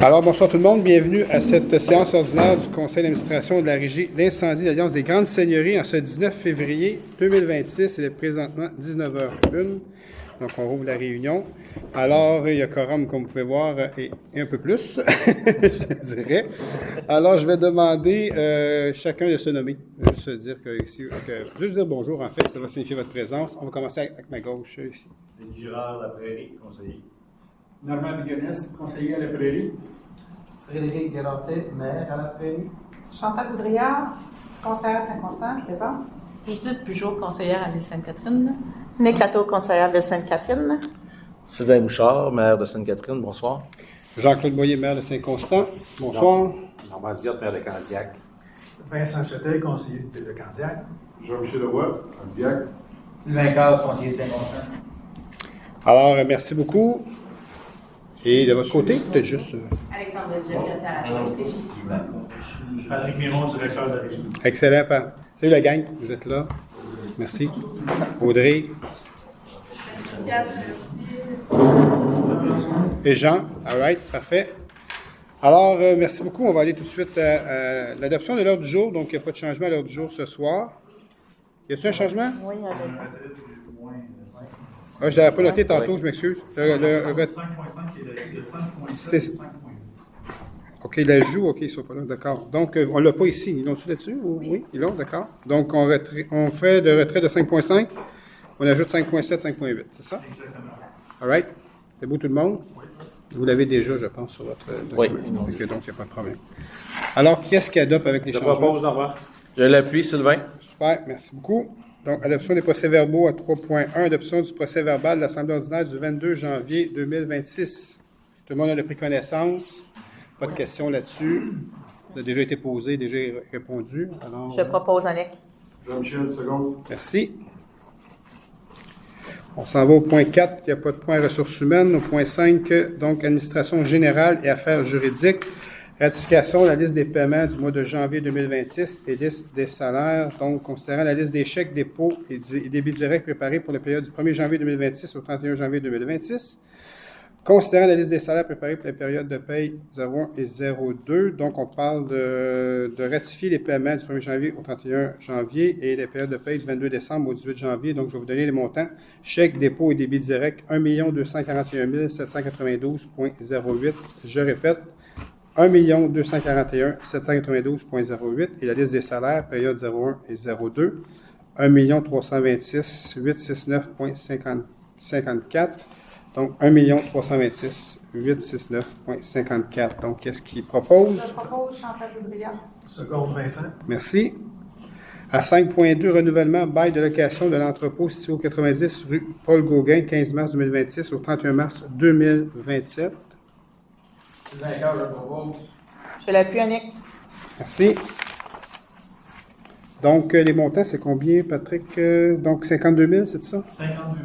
Alors, bonsoir tout le monde. Bienvenue à cette séance ordinaire du Conseil d'administration de la Régie d'incendie de l'Alliance des Grandes Seigneuries en ce 19 février 2026. Il est présentement 19h01. Donc, on rouvre la réunion. Alors, il y a quorum, comme vous pouvez voir, et un peu plus, je dirais. Alors, je vais demander chacun de se nommer. Juste dire que ici, juste dire bonjour, en fait, ça va signifier votre présence. On va commencer avec ma gauche, ici. Gérard Laprairie, conseiller. Normand Bigonès, conseiller à la Prairie. Frédéric Guéranté, maire à la Prairie. Chantal Boudriard, conseillère à Saint-Constant, présente. Judith Bugeaud, conseillère à l'île Sainte-Catherine. Nick Lato, conseillère de Sainte-Catherine. Sylvain Bouchard, maire de Sainte-Catherine, bonsoir. Jean-Claude Boyer, maire de Saint-Constant. Bonsoir. Normand Diot, maire de Candiac. Vincent Chetel, conseiller de Candiac. Jean-Michel Leroy, Candiac. Sylvain Casse, conseiller de Saint-Constant. Alors, merci beaucoup. Et de votre côté, peut-être juste... Alexandre Djebiotta à la Régie. Patrick Miron, directeur de la Régie. Excellent. Salut la gang, vous êtes là. Merci. Audrey. Et Jean. All right, parfait. Alors, merci beaucoup. On va aller tout de suite à l'adoption de l'heure du jour. Donc, il n'y a pas de changement à l'heure du jour ce soir. Y a-t-il un changement? Oui, Ah, je ne l'avais pas noté tantôt, je m'excuse. 5.5 qui est de 5.7 et 5.8. OK, l'ajout, OK, ils ne sont pas là, d'accord. Donc, on ne l'a pas ici. Ils l'ont-tu là-dessus? Oui, ils l'ont, d'accord. Donc, on fait le retrait de 5.5. On ajoute 5.7, 5.8, c'est ça? Exactement. All right. C'est beau tout le monde? Vous l'avez déjà, je pense, sur votre document. Oui. OK, donc, il n'y a pas de problème. Alors, qui est-ce qui adopte avec les Je changements? propose Normand. Je l'appuie, Sylvain. Super, merci beaucoup. Donc, adoption des procès-verbaux à 3.1, adoption du procès-verbal de l'Assemblée ordinaire du 22 janvier 2026. Tout le monde en a pris connaissance. Pas de questions là-dessus. Ça a déjà été posé, déjà répondu. Alors, je propose Annick. Jean-Michel, second. merci. On s'en va au point 4, il n'y a pas de point ressources humaines. Au point 5, donc, administration générale et affaires juridiques. Ratification de la liste des paiements du mois de janvier 2026 et liste des salaires, donc considérant la liste des chèques, dépôts et débits directs préparés pour la période du 1er janvier 2026 au 31 janvier 2026. Considérant la liste des salaires préparés pour la période de paye 01 et 02, donc on parle de ratifier les paiements du 1er janvier au 31 janvier et la période de paye du 22 décembre au 18 janvier. Donc je vais vous donner les montants. Chèques, dépôts et débits directs, 1 241 792,08. Je répète, 1 241 792,08 et la liste des salaires, période 01 et 02, 1 326 869,54. Donc, 1 326 869,54. Donc, qu'est-ce qu'il propose? Je propose Chantal Boudriard. Seconde, Vincent. Merci. À 5.2, renouvellement bail de location de l'entrepôt situé au 90 rue Paul Gauguin, 15 mars 2026 au 31 mars 2027. Sylvain Casse, je propose. Je l'appuie Annick. Merci. Donc, les montants, c'est combien, Patrick? Donc, 52 000, c'est ça? 52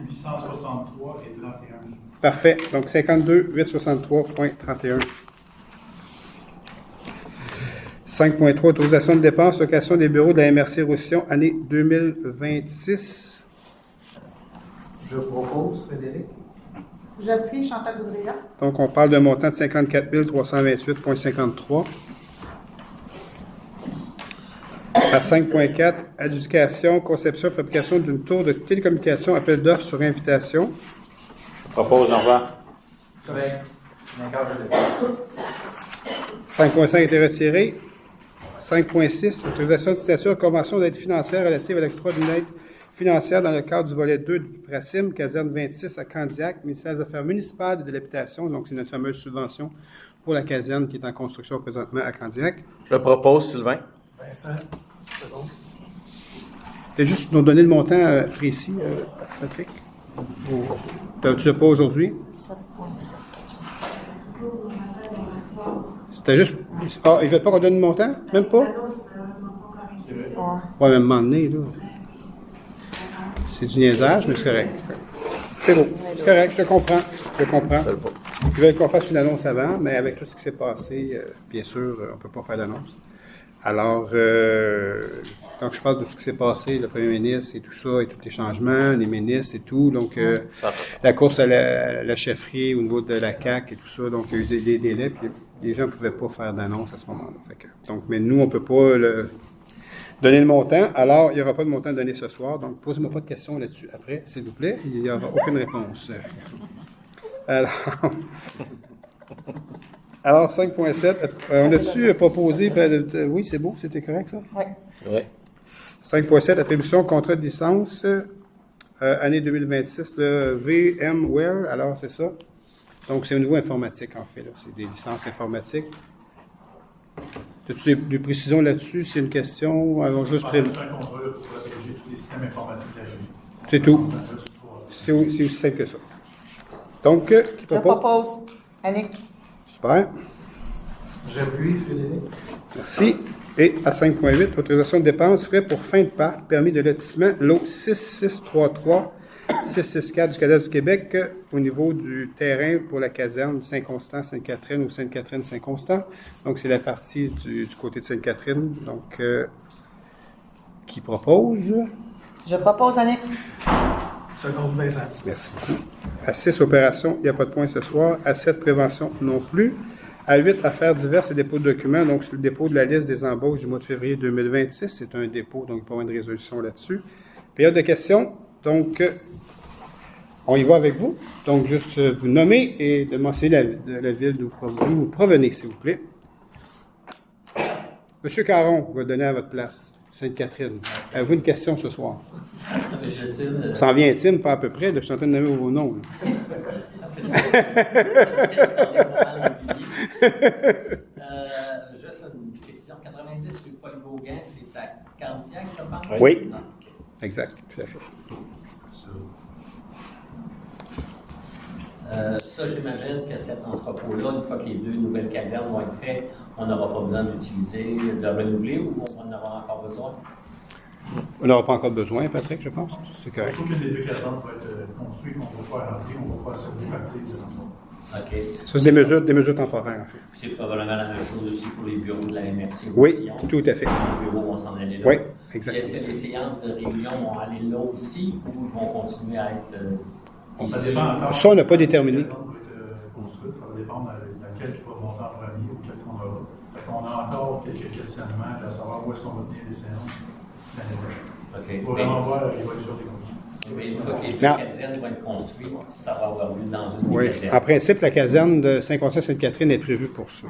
863 et 31 sous. Parfait. Donc, 52 863,31. 5.3, autorisation de dépenses, location des bureaux de la MRC Roussillon, année 2026. Je propose, Frédéric. J'appuie Chantal Boudriard. Donc, on parle d'un montant de 54 328,53. À 5.4, adjudication, conception, fabrication d'une tour de télécommunication, appel d'offres sur invitation. Je propose Normand. Sylvain Casse, je l'appuie. 5.5 a été retiré. 5.6, autorisation de signature, convention d'aide financière relative à l'octroi d'une aide financière dans le cadre du volet 2 du PRACIM, caserne 26 à Candiac, ministère des Affaires municipales et de l'habitation. Donc, c'est notre fameuse subvention pour la caserne qui est en construction présentement à Candiac. Je le propose, Sylvain. Vincent, seconde. Tu as juste nous donner le montant précis, Patrick? Tu l'as pas aujourd'hui? 7.7. C'était juste... Ah, ils ne veulent pas qu'on donne le montant? Même pas? Ouais, même m'en donné, là. C'est du niaisage, mais c'est correct. C'est beau. C'est correct, je comprends. Je comprends. Ils veulent qu'on fasse une annonce avant, mais avec tout ce qui s'est passé, bien sûr, on ne peut pas faire d'annonce. Alors, donc je parle de ce qui s'est passé, le premier ministre et tout ça, et tous les changements, les ministres et tout, donc la course à la chefferie au niveau de la CAQ et tout ça, donc il y a eu des délais, puis les gens ne pouvaient pas faire d'annonce à ce moment-là. Donc, mais nous, on ne peut pas donner le montant, alors il n'y aura pas de montant donné ce soir, donc posez-moi pas de questions là-dessus après, s'il vous plaît, il n'y aura aucune réponse. Alors 5.7, on a-tu proposé, oui, c'est beau, c'était correct ça? Oui. Oui. 5.7, attribution contrat de licence, année 2026, le VMware, alors c'est ça. Donc c'est au niveau informatique en fait, là. C'est des licences informatiques. As-tu des précisions là-dessus? C'est une question? Juste C'est un contrat pour protéger tous les systèmes informatiques de la Génie. c'est tout. C'est aussi simple que ça. Donc, qui Je propose Annick. Super. J'appuie, Frédéric. Merci. Et à 5.8, autorisation de dépenses, frais pour fin de parc, permis de lotissement, lot 6633-664 du Cadastre du Québec, au niveau du terrain pour la caserne Saint-Constant, Sainte-Catherine ou Sainte-Catherine, Saint-Constant. Donc, c'est la partie du côté de Sainte-Catherine. Donc, qui propose? Je propose Annick. Seconde, Vincent. Merci beaucoup. À 6, opération, il n'y a pas de point ce soir. À 7, prévention non plus. À 8, affaires diverses et dépôts de documents. Donc, c'est le dépôt de la liste des embauches du mois de février 2026. C'est un dépôt, donc pas de résolution là-dessus. Période de questions. Donc, on y va avec vous. Donc, juste vous nommer et de mentionner la ville d'où vous provenez, s'il vous plaît. Monsieur Caron, je vais donner à votre place. Sainte-Catherine. Avez-vous une question ce soir? Ça en vient intime, pas à peu près. Là, je suis en train de nommer vos noms. Juste une question. 90 sur Paul Gauguin, c'est à Candiac, je pense? Oui. Exact, tout à fait. Ça, j'imagine que cet entrepôt-là, une fois que les 2 nouvelles casernes vont être faites, on n'aura pas besoin d'utiliser, de renouveler ou on en aura encore besoin? On n'aura pas encore besoin, Patrick, je pense. C'est correct. Sauf que les 2 casernes vont être construites, on ne va pas rentrer, on ne va pas se repartir de l'ensemble. OK. Ça, c'est des mesures temporaires, en fait. C'est probablement la même chose aussi pour les bureaux de la MRC. Oui, aussi, tout à fait. Les bureaux vont s'en aller là. Oui, Est-ce exactement. que les séances de réunion vont aller là aussi ou vont continuer à être Ça ici? dépend encore. Ça, on n'a pas déterminé. Les casernes vont être construites, ça va dépendre de laquelle qui va monter en premier ou quelle qu'on aura. Fait qu'on a encore quelques questionnements à savoir où est-ce qu'on va tenir les séances l'année prochaine. OK. Il faut vraiment voir l'évolution des constructions. Mais une fois que les 2 Non. casernes vont être construites, ça va avoir lieu dans une Oui. des casernes. En principe, la caserne de Saint-Constant-Sainte-Catherine est prévue pour ça.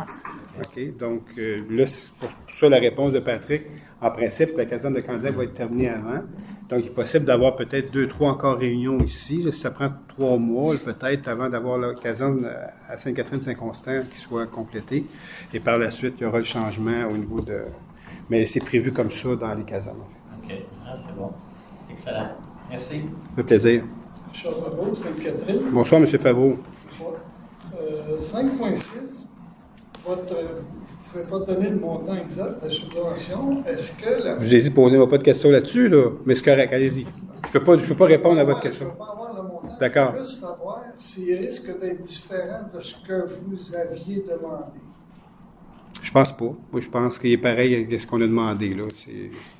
OK? Donc, là, c'est pour ça la réponse de Patrick. En principe, la caserne de Candiac va être terminée avant. Donc, il est possible d'avoir peut-être 2-3 encore réunions ici. Là, si ça prend 3 mois, peut-être, avant d'avoir la caserne à Sainte-Catherine-Saint-Constant qui soit complétée. Et par la suite, il y aura le changement au niveau de... Mais c'est prévu comme ça dans les casernes. En fait. OK. Ah, c'est bon. Excellent. Merci. Ça fait plaisir. Charles Favreau, Sainte-Catherine. Bonsoir, M. Favreau. Bonsoir. 5.6, vous ne pouvez pas donner le montant exact de la subvention. Est-ce que la... Je vous ai dit, posez-moi pas de questions là-dessus, là. Mais c'est correct, allez-y. Je peux pas répondre à votre question. Je ne peux pas avoir le montant. D'accord. Je veux juste savoir s'il risque d'être différent de ce que vous aviez demandé. Je pense pas. Moi, je pense qu'il est pareil à ce qu'on a demandé, là.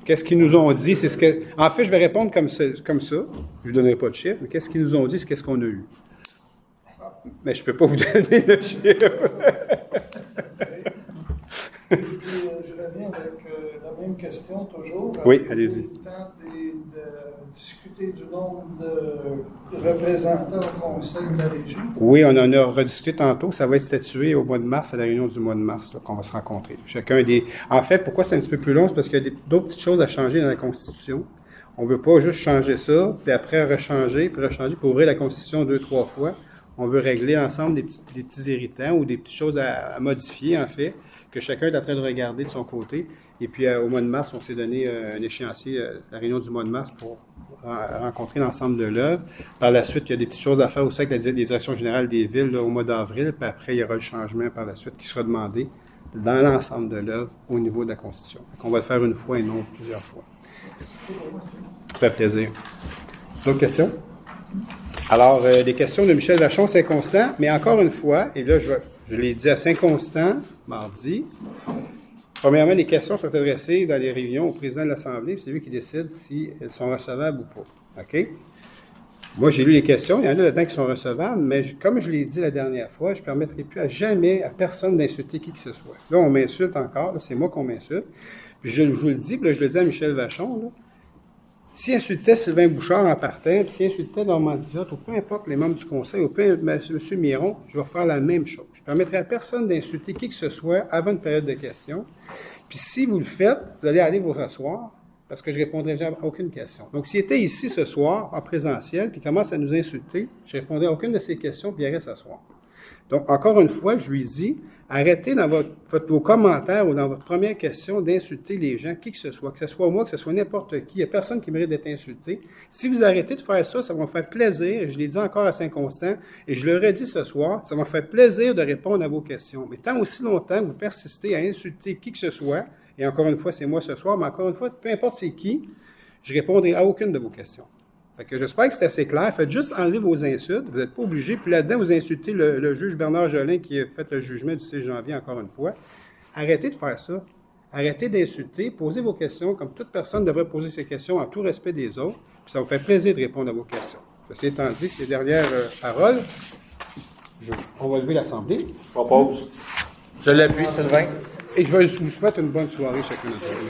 Qu'est-ce qu'ils nous ont dit? C'est ce que... En fait, je vais répondre comme ça. Je ne donnerai pas de chiffre, mais qu'est-ce qu'ils nous ont dit, c'est qu'est-ce qu'on a eu. Mais je ne peux pas vous donner le chiffre. Et puis, je reviens avec la même question toujours. Oui, allez-y. Avez-vous eu le temps de discuter du nombre de représentants au Conseil de la Région? Oui, on en a rediscuté tantôt. Ça va être statué au mois de mars, à la réunion du mois de mars, là, qu'on va se rencontrer. Chacun des... En fait, pourquoi c'est un petit peu plus long? C'est parce qu'il y a d'autres petites choses à changer dans la Constitution. On ne veut pas juste changer ça, puis après rechanger, puis pour ouvrir la Constitution 2-3 fois. On veut régler ensemble des petits irritants ou des petites choses à modifier, en fait, que chacun est en train de regarder de son côté. Et puis, au mois de mars, on s'est donné un échéancier, la réunion du mois de mars, pour rencontrer l'ensemble de l'œuvre. Par la suite, il y a des petites choses à faire aussi avec la direction générale des villes là, au mois d'avril. Puis après, il y aura le changement par la suite qui sera demandé dans l'ensemble de l'œuvre au niveau de la Constitution. Donc, on va le faire une fois et non plusieurs fois. Ça fait plaisir. D'autres questions? Alors, des questions de Michel Vachon, Saint-Constant, mais encore une fois, et là, je l'ai dit à Saint-Constant, mardi, Premièrement, les questions sont adressées dans les réunions au président de l'Assemblée, puis c'est lui qui décide si elles sont recevables ou pas. OK? Moi, j'ai lu les questions, il y en a là-dedans qui sont recevables, mais comme je l'ai dit la dernière fois, je ne permettrai plus à jamais à personne d'insulter qui que ce soit. Là, on m'insulte encore, là, c'est moi qu'on m'insulte. Puis je vous le dis, puis là, je le dis à Michel Vachon, là, s'il insultait Sylvain Bouchard en partant, puis s'il insultait Normand Diotte, ou peu importe les membres du conseil, ou peu M. Miron, je vais faire la même chose. Je ne permettrai à personne d'insulter qui que ce soit avant une période de questions. Puis si vous le faites, vous allez aller vous rasseoir, parce que je ne répondrai jamais à aucune question. Donc, s'il était ici ce soir, en présentiel, puis commence à nous insulter, je ne répondrai à aucune de ces questions, puis il irait s'asseoir. Donc, encore une fois, je lui dis, arrêtez dans vos commentaires ou dans votre première question d'insulter les gens, qui que ce soit moi, que ce soit n'importe qui, il n'y a personne qui mérite d'être insulté. Si vous arrêtez de faire ça, ça va me faire plaisir, et je l'ai dit encore à Saint-Constant, et je le redis ce soir, ça va me faire plaisir de répondre à vos questions. Mais tant aussi longtemps que vous persistez à insulter qui que ce soit, et encore une fois, c'est moi ce soir, mais encore une fois, peu importe c'est qui, je répondrai à aucune de vos questions. Fait que j'espère que c'est assez clair. Faites juste enlever vos insultes. Vous n'êtes pas obligés. Puis là-dedans, vous insultez le juge Bernard Jolin qui a fait le jugement du 6 janvier, encore une fois. Arrêtez de faire ça. Arrêtez d'insulter. Posez vos questions comme toute personne devrait poser ses questions en tout respect des autres. Puis ça vous fait plaisir de répondre à vos questions. Ceci étant dit, ces dernières paroles, on va lever l'Assemblée. Je propose. Je l'appuie, Sylvain. Et je vous souhaite une bonne soirée chacun d'entre vous.